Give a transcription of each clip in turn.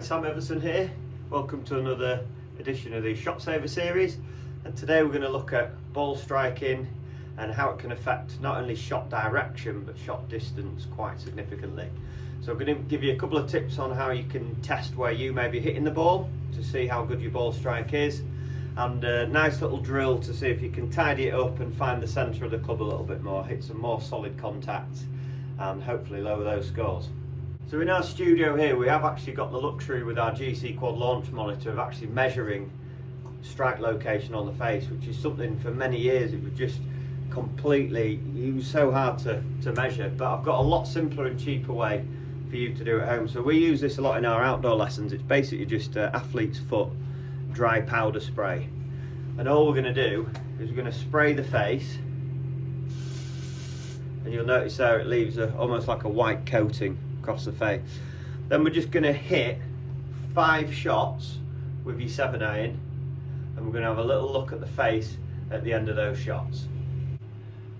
Right, Sam Everson here. Welcome to another edition of the Shot Saver series, and today we're going to look at ball striking and how it can affect not only shot direction but shot distance quite significantly. So I'm going to give you a couple of tips on how you can test where you may be hitting the ball to see how good your ball strike is, and a nice little drill to see if you can tidy it up and find the centre of the club a little bit more, hit some more solid contact and hopefully lower those scores. So in our studio here we have actually got the luxury with our GC Quad launch monitor of actually measuring strike location on the face, which is something for many years it was just completely, it was so hard to measure, but I've got a lot simpler and cheaper way for you to do at home. So we use this a lot in our outdoor lessons. It's basically just athlete's foot dry powder spray, and all we're going to do is we're going to spray the face, and you'll notice there it leaves almost like a white coating across the face. Then we're just going to hit 5 shots with your 7-iron, and we're going to have a little look at the face at the end of those shots.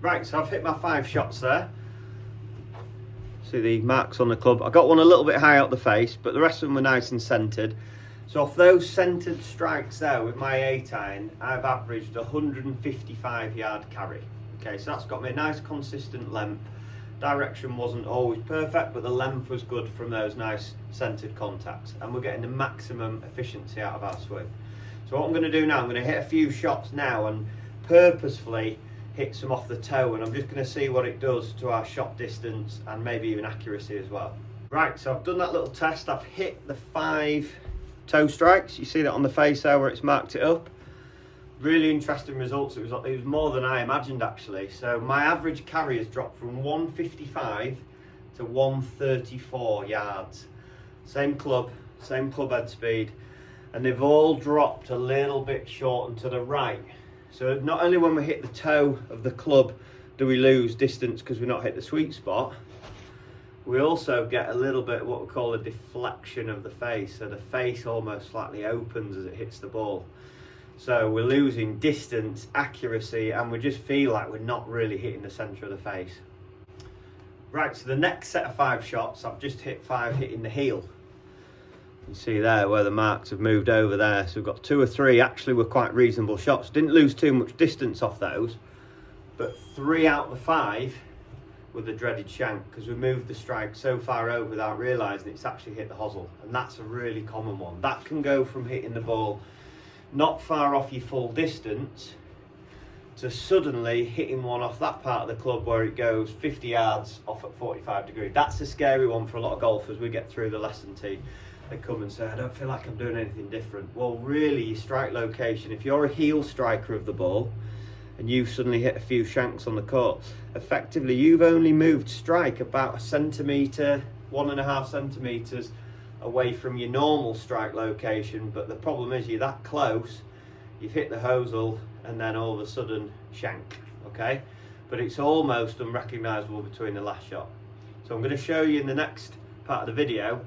Right, so I've hit my 5 shots there. See the marks on the club. I got one a little bit high out the face, but the rest of them were nice and centered. So off those centered strikes there with my 8-iron, I've averaged 155 yard carry. Okay, so that's got me a nice consistent length. Direction wasn't always perfect, but the length was good from those nice centered contacts, and we're getting the maximum efficiency out of our swing. So what I'm going to do now, I'm going to hit a few shots now and purposefully hit some off the toe, and I'm just going to see what it does to our shot distance and maybe even accuracy as well. Right, so I've done that little test. I've hit the 5 toe strikes. You see that on the face there where it's marked it up. Really interesting results. It was more than I imagined actually. So my average carry has dropped from 155 to 134 yards. Same club head speed, and they've all dropped a little bit short and to the right. So not only when we hit the toe of the club do we lose distance because we're not hit the sweet spot, we also get a little bit of what we call a deflection of the face. So the face almost slightly opens as it hits the ball. So we're losing distance, accuracy, and we just feel like we're not really hitting the centre of the face. Right, so the next set of 5 shots, I've just hit 5 hitting the heel. You see there where the marks have moved over there. So we've got 2 or 3 actually were quite reasonable shots. Didn't lose too much distance off those, but 3 out of the 5 were the dreaded shank, because we moved the strike so far over without realising it's actually hit the hosel, and that's a really common one. That can go from hitting the ball not far off your full distance to suddenly hitting one off that part of the club where it goes 50 yards off at 45 degrees. That's a scary one for a lot of golfers. We get through the lesson tee, they come and say, I don't feel like I'm doing anything different. Well, really, your strike location, if you're a heel striker of the ball and you suddenly hit a few shanks on the court, effectively you've only moved strike about 1 centimetre, 1.5 centimetres away from your normal strike location, but the problem is you're that close, you've hit the hosel, and then all of a sudden shank, okay? But it's almost unrecognisable between the last shot. So I'm going to show you in the next part of the video,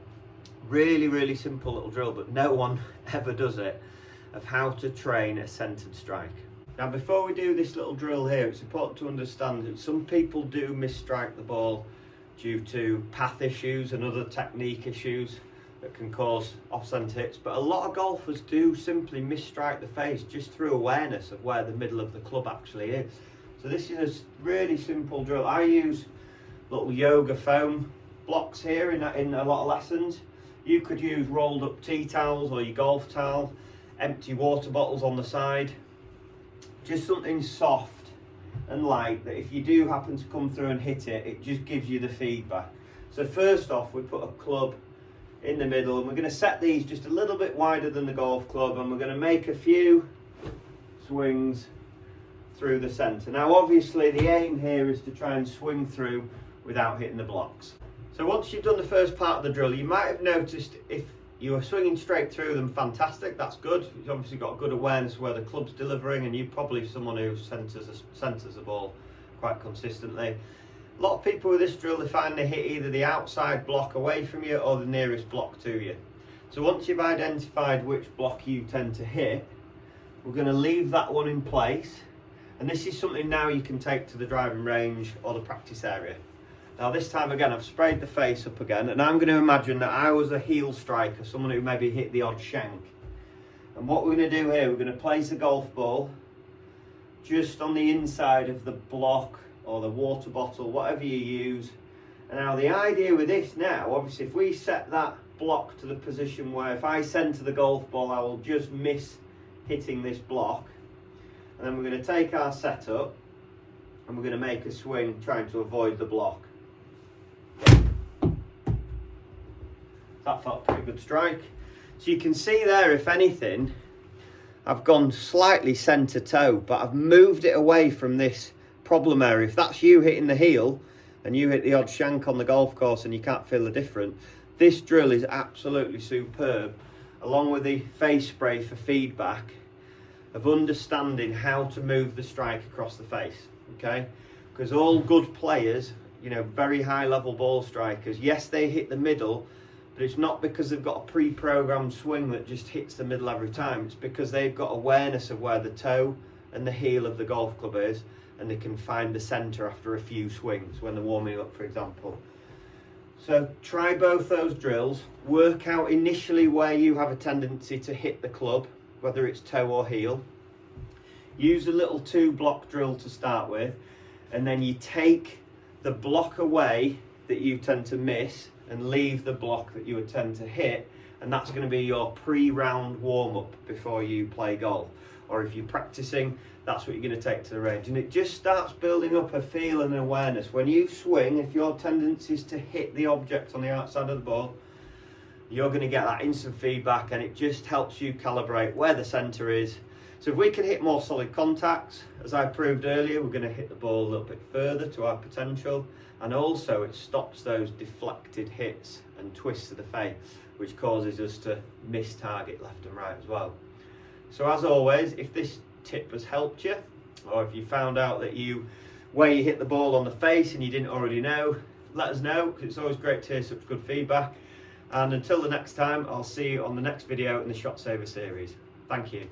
really simple little drill, but no one ever does it, of how to train a centred strike. Now before we do this little drill here, it's important to understand that some people do misstrike the ball due to path issues and other technique issues that can cause off-centre hits, but a lot of golfers do simply misstrike the face just through awareness of where the middle of the club actually is. So this is a really simple drill. I use little yoga foam blocks here in a lot of lessons. You could use rolled up tea towels or your golf towel, empty water bottles on the side, just something soft and light that if you do happen to come through and hit it, it just gives you the feedback. So first off, we put a club in the middle, and we're going to set these just a little bit wider than the golf club, and we're going to make a few swings through the centre. Now obviously the aim here is to try and swing through without hitting the blocks. So once you've done the first part of the drill, you might have noticed if you are swinging straight through them, fantastic, that's good. You've obviously got good awareness where the club's delivering, and you're probably someone who centres the ball quite consistently. A lot of people with this drill, they find they hit either the outside block away from you or the nearest block to you. So once you've identified which block you tend to hit, we're going to leave that one in place, and this is something now you can take to the driving range or the practice area. Now this time again, I've sprayed the face up again, and I'm going to imagine that I was a heel striker, someone who maybe hit the odd shank. And what we're going to do here, we're going to place a golf ball just on the inside of the block or the water bottle, whatever you use. And now the idea with this now, obviously if we set that block to the position where if I centre the golf ball, I will just miss hitting this block. And then we're going to take our setup and we're going to make a swing trying to avoid the block. That felt a pretty good strike. So you can see there, if anything, I've gone slightly centre toe, but I've moved it away from this problem area. If that's you hitting the heel and you hit the odd shank on the golf course and you can't feel the difference, this drill is absolutely superb, along with the face spray for feedback of understanding how to move the strike across the face, okay? Because all good players, you know, very high level ball strikers, yes, they hit the middle, but it's not because they've got a pre-programmed swing that just hits the middle every time. It's because they've got awareness of where the toe and the heel of the golf club is, and they can find the centre after a few swings when they're warming up, for example. So try both those drills, work out initially where you have a tendency to hit the club, whether it's toe or heel. Use a little 2-block drill to start with, and then you take the block away that you tend to miss and leave the block that you would tend to hit, and that's going to be your pre-round warm-up before you play golf. Or if you're practicing, that's what you're going to take to the range. And it just starts building up a feel and awareness. When you swing, if your tendency is to hit the object on the outside of the ball, you're going to get that instant feedback, and it just helps you calibrate where the centre is. So if we can hit more solid contacts, as I proved earlier, we're going to hit the ball a little bit further to our potential, and also it stops those deflected hits and twists of the face, which causes us to miss target left and right as well. So as always, if this tip has helped you, or if you found out that where you hit the ball on the face and you didn't already know, let us know, because it's always great to hear such good feedback. And until the next time, I'll see you on the next video in the Shot Saver series. Thank you.